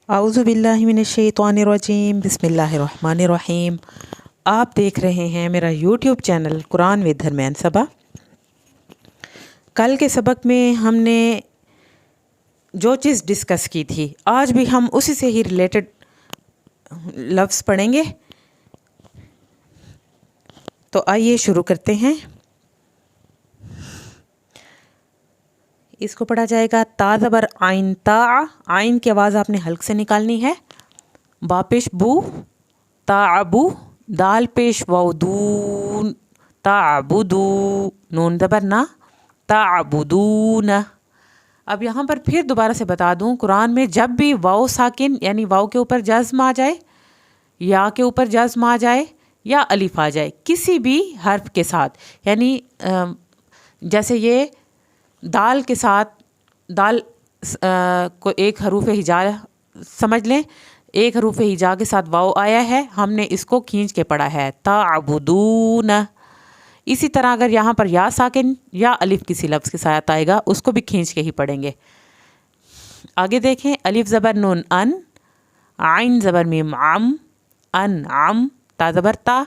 आऊज़ु बिल्लाहि मिनश्शैतानिर्रजीम बिस्मिल्लाहिर्रहमानिर्रहीम। आप देख रहे हैं मेरा यूट्यूब चैनल कुरान विद दरमियान सबा। कल के सबक में हमने जो चीज़ डिस्कस की थी आज भी हम उसी से ही रिलेटेड लफ्ज़ पढ़ेंगे। तो आइए शुरू करते हैं। इसको पढ़ा जाएगा ता ज़बर आइन ता। आइन की आवाज़ आपने हल्क से निकालनी है। बा पेश बू ता अबू, दाल पेश वदून ता अबुदू, नून ज़बर ना ता अबुदून। अब यहाँ पर फिर दोबारा से बता दूँ, कुरान में जब भी वाव साकिन यानी वाव के ऊपर जज़्म आ जाए, या के ऊपर जज़्म आ जाए या अलिफ आ जाए किसी भी हर्फ के साथ, यानी जैसे ये दाल के साथ दाल को एक हरूफ हिजा समझ लें, एक हरूफ हिजा के साथ वाव आया है, हमने इसको खींच के पढ़ा है ताअबुदून। इसी तरह अगर यहाँ पर या साकिन या अलिफ किसी लफ्ज़ के साथ आएगा उसको भी खींच के ही पढ़ेंगे। आगे देखें, अलिफ ज़बर नून अन, आइन ज़बर मीम आम, अन आम, ता ज़बर ता,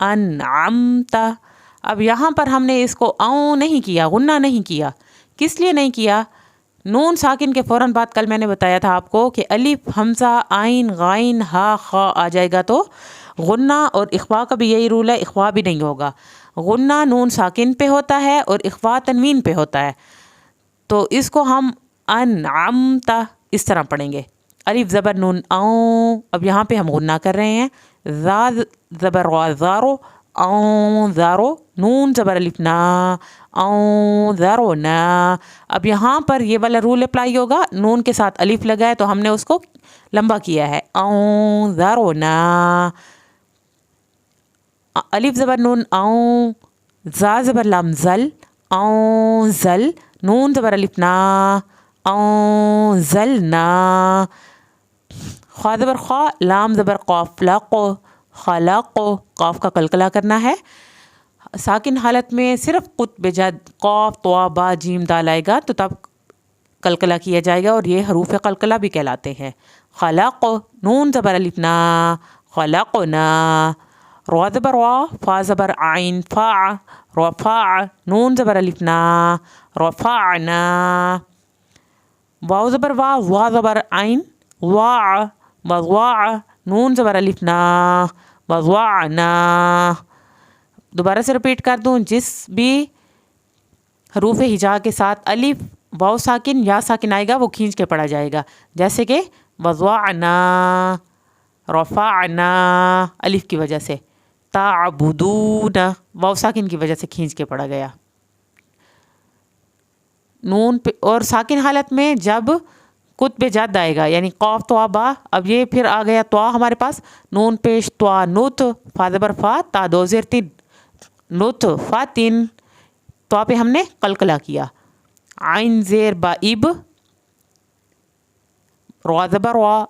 अन आम ता। अब यहाँ पर हमने इसको औ नहीं किया, गुन्ना नहीं किया। किस लिए नहीं किया? नून साकिन के फ़ौरन बाद कल मैंने बताया था आपको कि अलिफ हमज़ा आइन गाइन हा खा आ जाएगा तो गुन्ना, और इख्वा का भी यही रूल है, इख्वा भी नहीं होगा। गुन्ना नून साकिन पे होता है और इख्वा तनवीन पे होता है। तो इसको हम अन आम ता इस तरह पढ़ेंगे। अलिफ ज़बर नून औ, अब यहाँ पे हम गुन्ना कर रहे हैं। ज़ा ज़बर वा ज़ारो, औ ज़ारो, नून ज़बर अलिफ ना, औ ज़ारो ना। अब यहाँ पर ये वाला रूल अप्लाई होगा, नून के साथ अलिफ लगा है तो हमने उसको लंबा किया है, औ ज़ारो ना। अलिफ ज़बर नून औ, ज़ा ज़बर लाम ज़ल, औ ज़ल, नून ज़बर अलिफ ना, औ ज़ल ना। ख्वा ज़बर ख्वा, लाम ज़बर क़ाफ, लक़ खलक़, क़ाफ का कलकला करना है। साकिन हालत में सिर्फ क़ुत बेजद क़ाफ तवा बा जीम दाल आएगा तो तब कलकला किया जाएगा और ये हरूफ कलकला भी कहलाते हैं। खलक़, नून ज़बर अलिफ ना, खलक़ना। रा ज़बर वा, फ़ा ज़बर आइन फ़ा, रफ़ा, नून ज़बर अलिफ ना, रफ़अना। वाव ज़बर वा, वा ज़बर आइन वा, वज़वा, नून ज़बर अलिफ ना, वज़वाना। दोबारा से रिपीट कर दूं, जिस भी हरूफ हिजा के साथ अलिफ वाव साकिन या साकिन आएगा वो खींच के पढ़ा जाएगा। जैसे कि वज़वाना, रफ़अना अलिफ की वजह से, ताअबुदून वाव साकिन की वजह से खींच के पढ़ा गया। नून पे और साकिन हालत में जब कुत पे जद आएगा यानी क़ाफ तवा बा, अब ये फिर आ गया तवा हमारे पास, नून पेश तवा नुत, फ़ा ज़बर फ़ा, ता दो ज़ेर तीन, नुत फ़ा तीन, तवा पे हमने कलकला किया। आइन ज़ेर बा इब, रा ज़बर वा,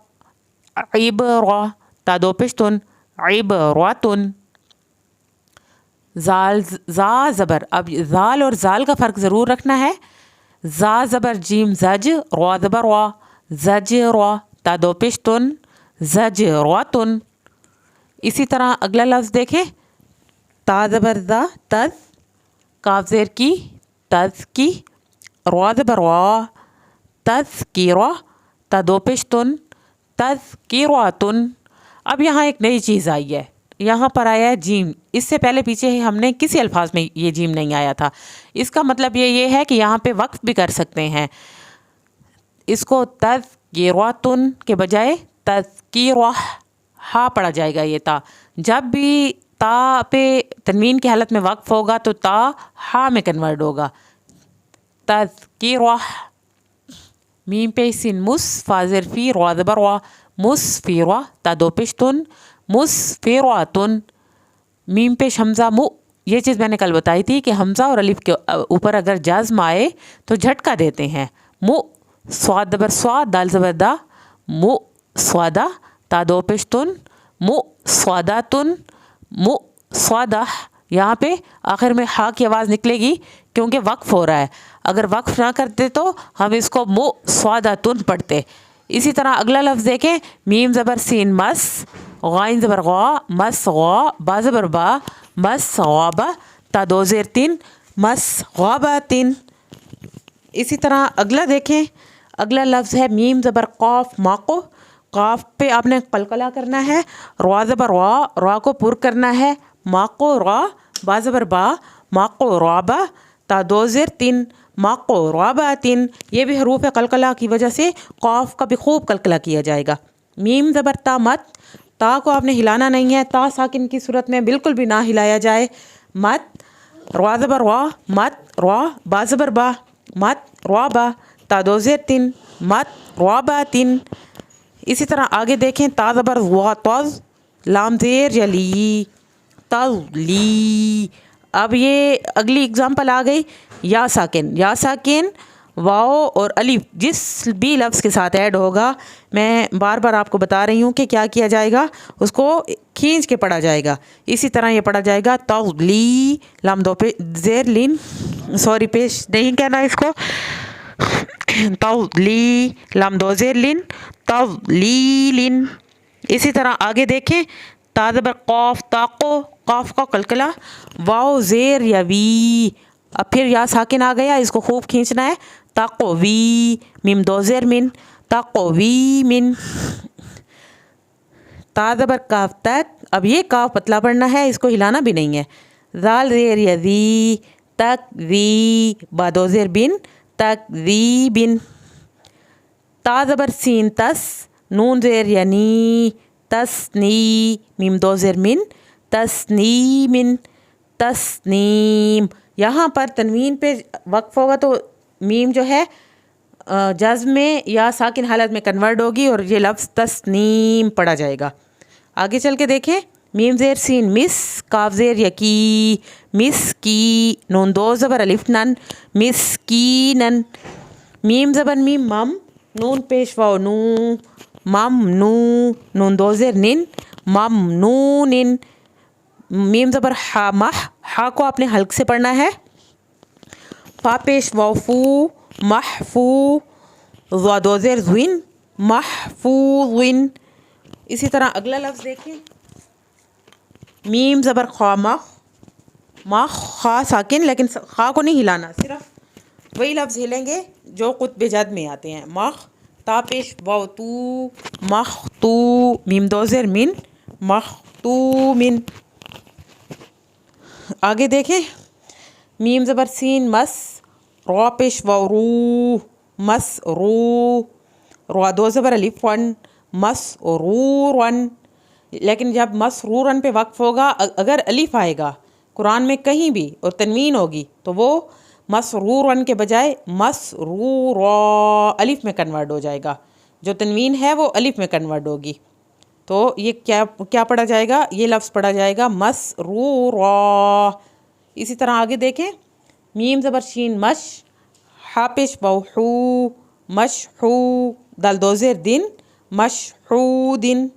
इब रा, ता दो पेश तुन, इब रातुन। ज़ाल ज़ा ज़बर, अब ज़ाल और ज़ाल का फ़र्क ज़रूर रखना है। ज़ा ज़बर जीम ज़ज, रा ज़बर वा, ज़ज रा, ता दो पेश तुन, ज़ज रातुन। इसी तरह अगला लफ्ज़ देखें, ता ज़बर ज़ा तज़, काफ ज़ेर की तज़ की, रा ज़बर वा, तज़ की रा, ता दो पेश तुन, तज़ की रातुन। अब यहाँ एक नई चीज़ आई है, यहाँ पर आया है जीम। इससे पहले पीछे हमने किसी अल्फाज में ये जीम नहीं आया था। इसका मतलब ये है कि यहाँ पे वक्फ भी कर सकते हैं। इसको तज़किरातुन के बजाय तज़किराह हा पढ़ा जाएगा। ये ता जब भी ता पे तनवीन की हालत में वक्फ होगा तो ता हा में कन्वर्ट होगा। तज़किराह, मीम पे सिन मुस, फ़ा ज़ेर फ़ी, रा ज़बर वा, मुस्फ़िरा, ता दो पेश तुन, मुस्फ़िरातुन। मीम पेश हमज़ा मु, ये चीज़ मैंने कल बताई थी कि हमज़ा और अलिफ के ऊपर अगर जज़्म आए तो झटका देते हैं। मु, स्वाद ज़बर स्वा, दाल ज़बर दा, मु स्वादा, ता दो पेश तुन, मु स्वादातुन, मु स्वादा। यहाँ पे आखिर में हा की आवाज़ निकलेगी क्योंकि वक्फ हो रहा है। अगर वक्फ ना करते तो हम इसको मु स्वादातुन पढ़ते। इसी तरह अगला लफ्ज़ देखें, मीम ज़बर सीन मस, गाइन ज़बर गा, मस गा, बा ज़बर बा, मस गाबा, ता दो ज़ेर तीन, मस गाबातिन। इसी तरह अगला देखें, अगला लफ्ज़ है मीम ज़बर क़ाफ माको, क़ाफ पे आपने कलकला करना है, रा ज़बर रा को पुर करना है, माको रा, बा ज़बर बा, माको राबा, ता दो ज़ेर तीन, माको राबातिन। ये भी हरूफ है कलकला की वजह से क़ाफ का भी खूब कलकला किया जाएगा। मीम ज़बर ता मत, ता को आपने हिलाना नहीं है, ता साकिन की सूरत में बिल्कुल भी ना हिलाया जाए। मत, रा ज़बर रा, मत रा, बा ज़बर बा, मत राबा, ता दो ज़ेर तीन, मत राबातिन। इसी तरह आगे देखें, ता ज़बर वा तज़, लाम ज़ेर या ली, तज़ली। अब ये अगली एग्जाम्पल आ गई, या साकिन। या साकिन वाओ और अलिफ जिस भी लफ्ज़ के साथ ऐड होगा, मैं बार बार आपको बता रही हूँ कि क्या किया जाएगा, उसको खींच के पढ़ा जाएगा। इसी तरह ये पढ़ा जाएगा तज़ली, लाम दो पे ज़ेर लिन, सॉरी पेश नहीं कहना इसको, तज़ली, लाम दो ज़ेर लिन, तज़लीलिन। इसी तरह आगे देखें, ता ज़बर क़ाफ ताको, क़ाफ का कलकला, वाओ ज़ेर या वी। अब फिर या साकिन आ गया, इसको खूब खींचना है, ताको वी, मीम दो ज़ेर मिन, ताको वी मिन। ता ज़बर काफ तक, अब ये काफ पतला पढ़ना है, इसको हिलाना भी नहीं है। ज़ाल ज़ेर या ज़ी, तक ज़ी, बा दो ज़ेर बिन, तक ज़ी बिन। ता ज़बर सीन तस, नून ज़ेर या नी, तस्नी, मीम दो ज़ेर मिन, तस्नीमिन, तस्नीम। यहाँ पर तनवीन पे वक्फ होगा तो मीम जो है जज़्म में या साकिन हालत में कन्वर्ट होगी और ये लफ्ज़ तस्नीम पढ़ा जाएगा। आगे चल के देखें, मीम ज़ेर सीन मिस, काफ ज़ेर यकी, मिस की, नून दो ज़बर अलिफ नन, मिस की नन। मीम ज़बर मीम मम, नून पेश वाओ नू, मम नू, नून दो ज़ेर निन, मम नू निन। मीम ज़बर हा मह, हा को आपने हल्क से पढ़ना है। फा पेश वाओ फू, महफू, ज़ा दो ज़ेर ज़िन, महफूज़िन। इसी तरह अगला लफ्ज़ देखें, मीम ज़बर खा मख, मख खा साकिन, लेकिन खा को नहीं हिलाना, सिर्फ वही लफ्ज़ हिलेंगे जो कुतबे जद में आते हैं। मख, ता पेश वाओ तू, मख तू, मीम दो ज़ेर मिन, मख तू मिन। आगे देखें, मीम ज़बर सीन मस, रा पेश वाओ रू, मस रू, रा दो ज़बर अलिफ वन, मस रू वन। लेकिन जब मस रू रन पे वक्फ होगा, अगर अलिफ आएगा कुरान में कहीं भी और तनवीन होगी तो वो मस रू रन के बजाय मस रू रा अलिफ में कन्वर्ट हो जाएगा। जो तनवीन है वो अलिफ में कन्वर्ट होगी। तो ये क्या पढ़ा जाएगा, ये लफ्ज़ पढ़ा जाएगा मस रू रा। इसी तरह आगे देखें, मीम ज़बर शीन मश, हा पेश वाओ हू, मशहू, दाल दो ज़ेर दिन, मशहूदिन।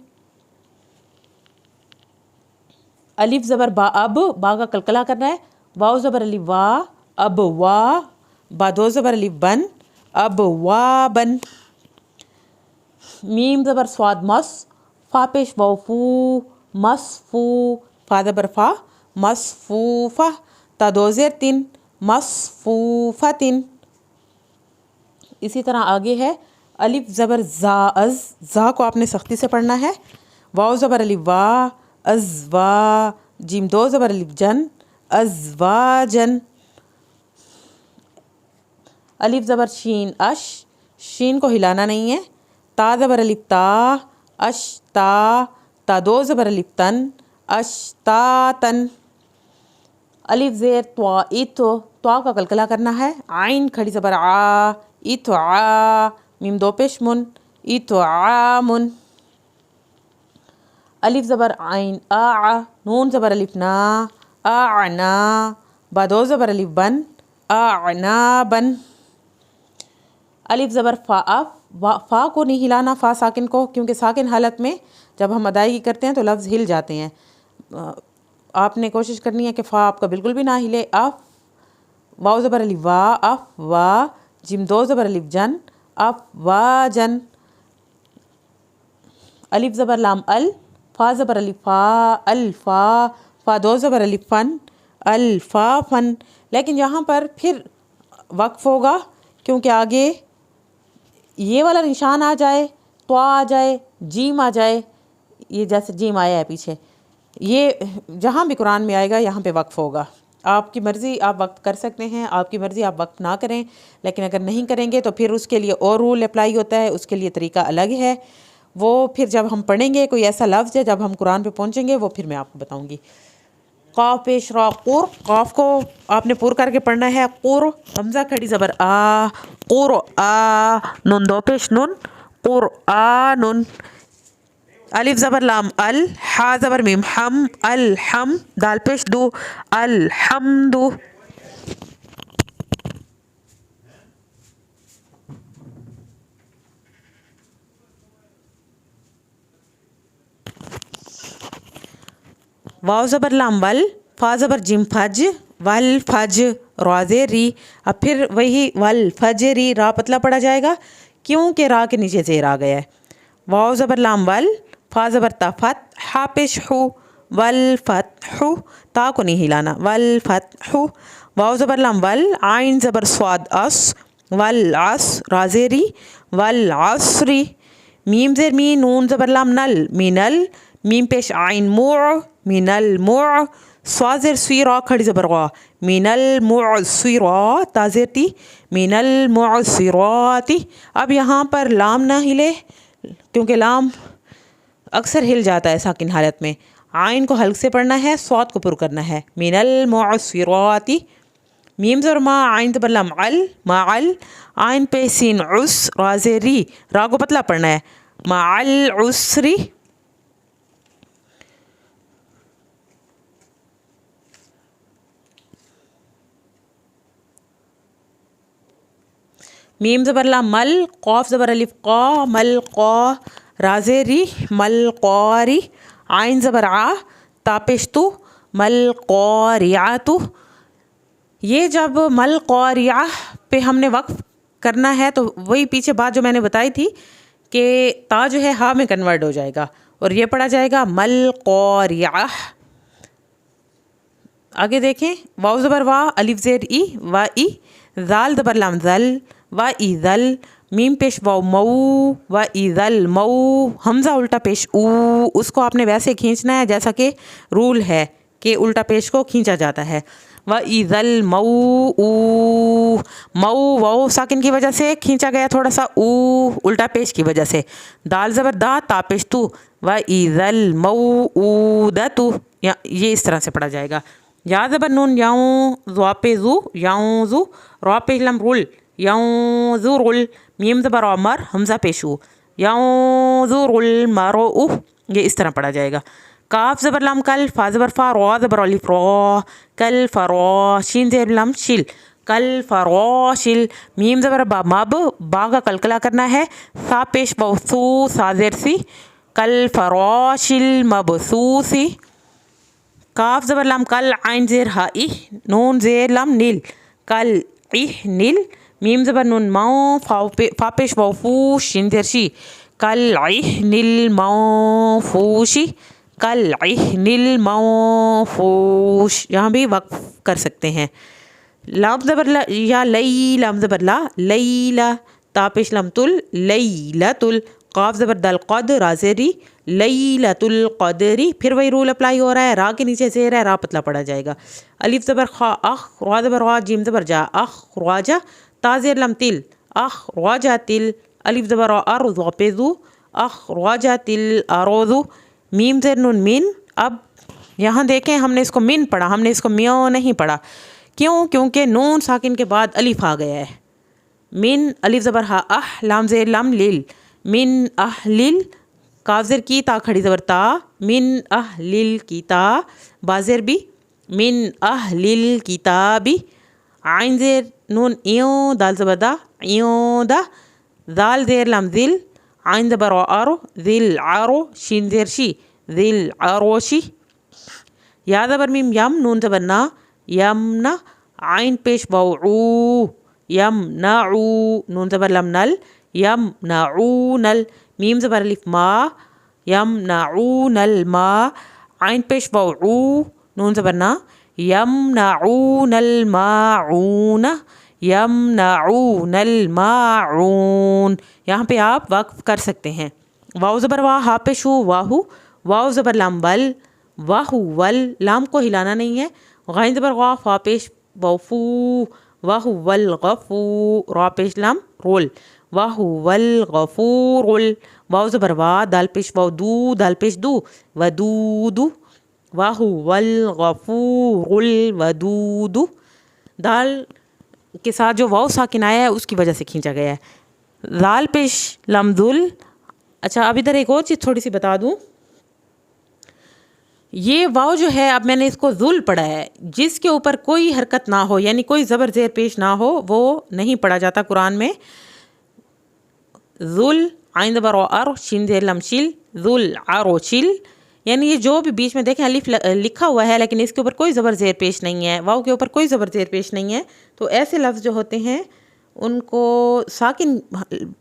अलिफ ज़बर बा अब, बा का कलकला करना है, वाओ ज़बर अलिफ वा, अब वा, बा दो ज़बर अलिफ बन, अब वा बन। मीम ज़बर स्वाद मस, फा पेश वाओ फू, मसफू, फा ज़बर फा, मसफूफा, ता दो ज़ेर तीन, मसफूफतिन। इसी तरह आगे है, अलिफ ज़बर ज़ा अज़, ज़ा को आपने सख्ती से पढ़ना है, वाओ ज़बर अलिफ वा, अज़वा, जीम दो ज़बर अलिफ जन, अज़वाजन। अलिफ ज़बर शीन अश, शीन को हिलाना नहीं है। ता ज़बर अलिफ ता, अशता, ता दो ज़बर अलिफ तन, अशतातन। अलिफ ज़ेर त्वा इतो, त्वा का कलकला करना है। आइन खड़ी ज़बर आ, इतो आ, मीम दो पेश मुन, इतो आमुन। अलिफ ज़बर आइन आ, नून ज़बर अलिफ ना, आना, बा दो ज़बर अलिफ बन, आना बन। अलिफ ज़बर फ़ा अफ, फ़ा को नहीं हिलाना, फ़ा साकिन को, क्योंकि साकिन हालत में जब हम अदायगी करते हैं तो लफ्ज़ हिल जाते हैं। आपने कोशिश करनी है कि फ़ा आपका बिल्कुल भी ना हिले। अफ, वाओ ज़बर अलिफ वा, अफ वा, जिम दो ज़बर अलिफ जन, अफ वा जन। الف زبر لام ال، فا زبر الف فا، الفا، فا دو زبر الف فن، الفا فن. لیکن یہاں پر پھر وقف ہوگا کیونکہ آگے یہ والا نشان آ جائے، تو آ جائے، جیم آ جائے، یہ جیسے جیم آیا ہے پیچھے، یہ جہاں بھی قرآن میں آئے گا یہاں پہ وقف ہوگا. آپ کی مرضی آپ وقت کر سکتے ہیں، آپ کی مرضی آپ وقت نہ کریں، لیکن اگر نہیں کریں گے تو پھر اس کے لیے اور رول اپلائی ہوتا ہے، اس کے لیے طریقہ الگ ہے. وہ پھر جب ہم پڑھیں گے کوئی ایسا لفظ ہے جب ہم قرآن پہ پہنچیں گے وہ پھر میں آپ کو بتاؤں گی. قاف پیش را قر، قاف کو آپ نے پر کر کے پڑھنا ہے. قر، حمزہ کھڑی زبر آ، قر آ، نون دو پیش نون، قر آ نون. الف زبر لام ال، حا زبر میم حم، الحم، دال پیش دو، الحمد. واو زبر لام ول، فا زبر جیم فج، ول فج، را زیر ری. اب پھر وہی ول فجری، را پتلا پڑا جائے گا کیونکہ را کے نیچے زیر آ گیا ہے. واو زبر لام ول، فا زبر تا فت، حا پیش حو، ول فتح، تا کو نہیں ہلانا، ول فتح. واو زبر لام ول، عین زبر سواد اس، ول عص، را زیر ری، ول عصری. میم زیر می، نون زبر لام نل، مینل، میم پیش عین موع، من الموع. صا زیر سی، را کھڑی زبر غا، من المعصرات، تا زیر تی، من المعصرات. اب یہاں پر لام نہ ہلے کیونکہ لام اکثر ہل جاتا ہے ساکن حالت میں. عین کو حلق سے پڑھنا ہے، صاد کو پر کرنا ہے. من المعصرات. میم زبر ما، عین زبر لام عل، معل، عین پہ سین عس، را زیر ری، را کو پتلا پڑھنا ہے، مع العسری. میم زبر لام مل، قاف زبر الف قا، مل قا، را زیر ری، مل قاری. عین زبر آ، تا پیش تو، مل قاریعۃ. یہ جب مل قاریعہ پہ ہم نے وقف کرنا ہے تو وہی پیچھے بات جو میں نے بتائی تھی کہ تا جو ہے ہا میں کنورٹ ہو جائے گا اور یہ پڑھا جائے گا مل قاریعہ. آگے دیکھیں، واو زبر وا، الف زیر ای، وا ای، ذال زبر لام ذل، وا ای ذل، میم پیش واو مو، وا ای ذل مو، حمزہ الٹا پیش او. اس کو آپ نے ویسے کھینچنا ہے جیسا کہ رول ہے کہ الٹا پیش کو کھینچا جاتا ہے. وا ای ذل مو او، مو واو ساکن کی وجہ سے کھینچا گیا تھوڑا سا، او الٹا پیش کی وجہ سے. دال زبر دا، تا پیش تو، وا ای ذل مو او دتو. یہ اس طرح سے پڑھا جائے گا. یا زبر نون یاؤں، زوا پہ زو، یاؤں زو، را پہ لم رول، یاؤں زو رول. میم زبر عمر، حمزہ پیشو، یاؤں زو رول مرو. یہ اس طرح پڑھا جائے گا. کاف زبر لام کل، فا زبر فا، را زبر الف را، کل فرا، شین زبر لام شل، کل فراشل. میم زبر با مب، با کا کلکلا کرنا ہے، سا پیش با سو، سا زیر سی، کل فراشل مبثوثی. کاف زبر لام کل، عین زیر ہا ای، نون زیر لام نیل، کل ایہ نیل. میم زبر نون ماؤ، فا پیش واو فو، شین زیر شی، کل ایہ نیل موفوشی، کل ایہ نیل موفوش. یہاں بھی وقف کر سکتے ہیں. لام زبر یا لئی، لام زبر لا، لیلا، تا پیش لام تل، لیلتل. قاف زبر دال قد، را زیری، لیلۃ القدری. پھر وہی رول اپلائی ہو رہا ہے، را کے نیچے زیر ہے، را پتلا پڑا جائے گا. الف زبر خا اخ، را زبر وا، جیم زبر جا، اخ راجا، تا زیر لم تل، اخ راجا تل. الف زبر ار، ذو پہ ذو، اخ راجا تل اروذو. میم زیر نون من. اب یہاں دیکھیں ہم نے اس کو من پڑھا، ہم نے اس کو میو نہیں پڑھا. کیوں؟ کیونکہ نون ساکن کے بعد الف آ گیا ہے. من، الف زبر ہا اح، لام زیر لام لیل، من اہلل. کاف زیر کی، تا کھڑی زبر تا، من اہلل کتاب. با زیر بھی، من اہلل کتابی. عین زیر نون ایوں، دال زبر دا، ایوں دا، دال زیر لام ذل، عین زبر ارو، ذل عرو، شین زیر شی، ذل عروشی. یا زبر میم یم، نون زبر نا، یمنا، عین پیش واو عو، یمنعو، نون زبر لام نل، یمنعونل. میم زبر الف ما، यमनऊन अलमा, आइन पेश वाव ऊ, नून ज़बर ना, यमनऊन अलमाऊन, यमनऊन अलमाऊन। यहाँ पे आप वक्फ कर सकते हैं। वाव ज़बर वाह, हा पेश हु वाहू, वाव ज़बर लाम वल, वाहू वल, लाम को हिलाना नहीं है। गाइन ज़बर गा, फा पेश वफू, वाहू वल गफू, रा पेश लाम रोल, वाहू वल गफूरुल। वाव ज़बर वा, दाल पेश वाव दू, दाल पेश दू, वदूदू, वाहू वल गफूरुल वदूदू। दाल के साथ जो वाव साकिन आया है उसकी वजह से खींचा गया है। दाल पेश लमदुल। अच्छा, अब इधर एक और चीज़ थोड़ी सी बता दूँ। ये वाव जो है, अब मैंने इसको जुल पढ़ा है, जिसके ऊपर कोई हरकत ना हो, यानी कोई ज़बर ज़ेर पेश ना हो, वो नहीं पढ़ा जाता कुरान में। जुल, आइन ज़बर अर, शिन ज़ेर लम शिल, जुल आरो शिल, यानी ये जो भी बीच में देखें अलिफ लिखा हुआ है लेकिन इसके ऊपर कोई ज़बर ज़ेर पेश नहीं है, वाव के ऊपर कोई ज़बर ज़ेर पेश नहीं है, तो ऐसे लफ्ज़ जो होते हैं उनको साकिन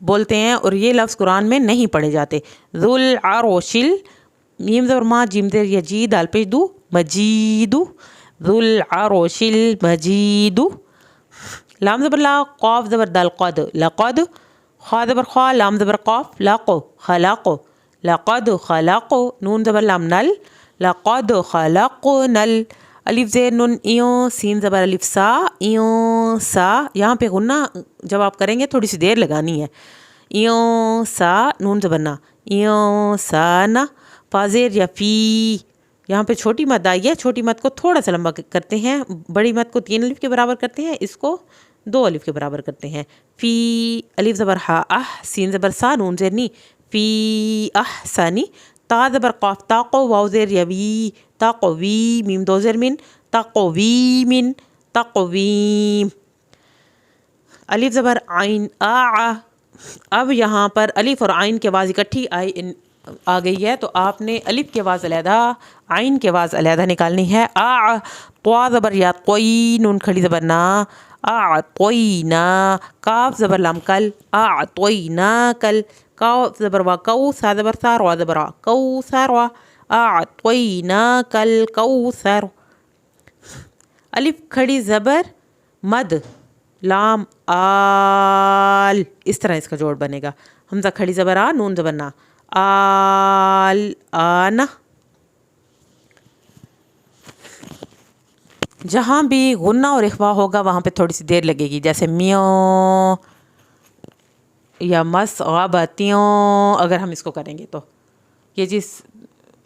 बोलते हैं और ये लफ्ज़ कुरान में नहीं पढ़े जाते। जुल आरो शिल, मीम ज़बर मा, जीम ज़ेर यजी, दाल पेश दू, मजीदू, जुल आरोशिल मजीदू। लाम ज़बर ला, क़ाफ ज़बर दाल क़द, लक़द, ख़ा ज़बर ख़ा, लाम ज़बर क़ाफ, लाक़ो, ख़लाक़ो, लक़द ख़लाक़ो, नून ज़बर लाम नल, लक़द ख़लक़नल। अलिफ ज़ेर नून इयों, सीन ज़बर अलिफ सा, इयों सा। यहाँ पे गुन्ना जब आप करेंगे थोड़ी सी देर लगानी है। इयों सा, नून ज़बर ना, इयों सा ना। फाज़ेर या फ़ी, यहाँ पे छोटी मद आई है, छोटी मद को थोड़ा सा लंबा करते हैं, बड़ी मद को 3 अलिफ के बराबर करते हैं, इसको 2 अलिफ के बराबर करते हैं। फ़ी, अलिफ ज़बर हा आह, सीन ज़बर सा, नून ज़ेर नी, फ़ी आह सानी। ता ज़बर क़ाफ, ताक़ो, वाव ज़ेर यवी, ताक़वी, मीम 2 ज़ेर मिन, ताक़वीमिन, ताक़वीम। अलिफ ज़बर आइन आ। अब यहाँ पर अलिफ और आइन की आवाज़ इकट्ठी आ गई है, तो आपने अलिफ की आवाज़ अलहदा, आइन की आवाज़ अलहदा निकालनी है। आ, त्वा ज़बर या कोई, नून खड़ी ज़बर ना, आ तोई ना। काफ ज़बर लाम कल, आ तोई ना कल। काफ ज़बर वा कऊ, सा ज़बर सा, रा ज़बर आ, कऊ सरवा, आ तोई ना कल कऊ सर। अलिफ खड़ी ज़बर मद, लाम आल, इस तरह इसका जोड़ बनेगा। हमज़ा खड़ी ज़बर आ, नून ज़बर ना, आल आना। जहाँ भी गुन्ना और इख्वा होगा वहाँ पे थोड़ी सी देर लगेगी, जैसे मियों या मस गाबतियों, अगर हम इसको करेंगे तो ये चीज़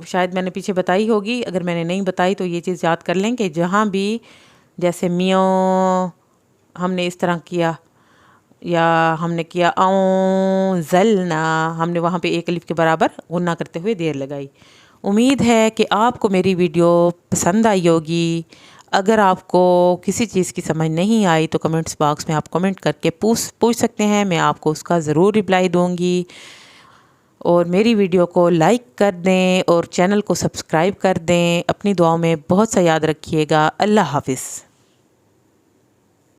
शायद मैंने पीछे बताई होगी, अगर मैंने नहीं बताई तो ये चीज़ याद कर लें कि जहाँ भी जैसे मियों हमने इस तरह किया या हमने किया जलना, हमने वहाँ पे 1 अलिफ के बराबर गुन्ना करते हुए देर लगाई। उम्मीद है कि आपको मेरी वीडियो पसंद आई होगी। अगर आपको किसी चीज़ की समझ नहीं आई तो कमेंट्स बॉक्स में आप कमेंट करके पूछ सकते हैं, मैं आपको उसका ज़रूर रिप्लाई दूँगी। और मेरी वीडियो को लाइक कर दें और चैनल को सब्सक्राइब कर दें। अपनी दुआओं में बहुत सा याद रखिएगा। अल्लाह हाफ़िज़।